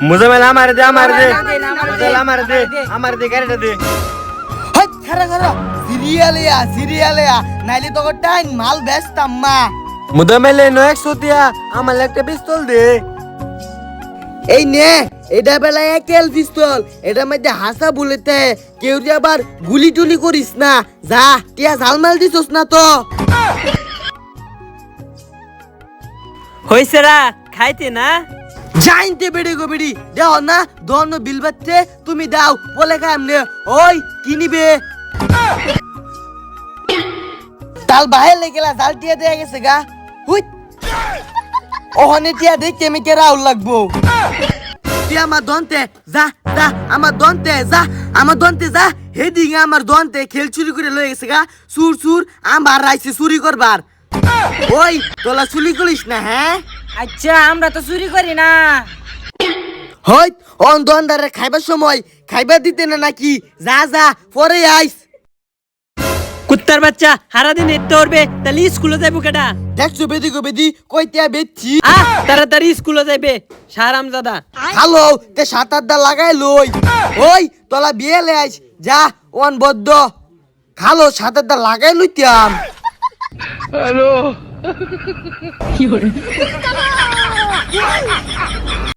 মুজামেল আমার দে গাড়িটা দে। হাই খারা সিরিয়ালে নাইলে তো টাইম মাল বেচতাম মা। মুজামেল নো 100 দিয়া আমার একটা পিস্তল দে। এই নে এটা বেলা একেল পিস্তল, এটার মধ্যে হাসা বলেতে কেউ যে আবার গুলি টুলি করিস না, যা টিয়া ঝালমাল দিছস না তো। হইছেরা খাইতে না জাইনতে বেড়ে গো বেড়ি দেও না দন বিল বাচ্চে তুমি দাও বলে খাম নে। ওই কি নিবে তাল বাহে লেগেলা জাল টিয়া দেয়া গেছে গা। হুই ওহনে টিয়া দেখতে আমি কে রাউল লাগবো। তুই আমার দন্তে যা যা আমার দন্তে যা আমার দন্তে যা হেদিকে আমার দন্তে খেল চুরি করে লয়ে গেছে গা। সুর আমার রাইছে চুরি করবার। ওই তোলা চুরি করিস না হ্যাঁ। আচ্ছা আমরা তো চুরি করি না। হই অন দন্দারে খাইবার সময় খাইবার দিতে না নাকি, যা যা পরে আইস। কুত্তার বাচ্চা সারা দিন এতে উঠবে তাহলে স্কুলে যাইব কেডা? দেখছো বেদি গো বেদি কইতে বেচছি। তাড়াতাড়ি স্কুলে যাইবে সারাম দাদা। হ্যালো তে 7-8 লাগাই লই। ওই তোলা বিয়ে লে আইস যা ওন বদ্ধ খালো 7-8 লাগাই লইতাম। হ্যালো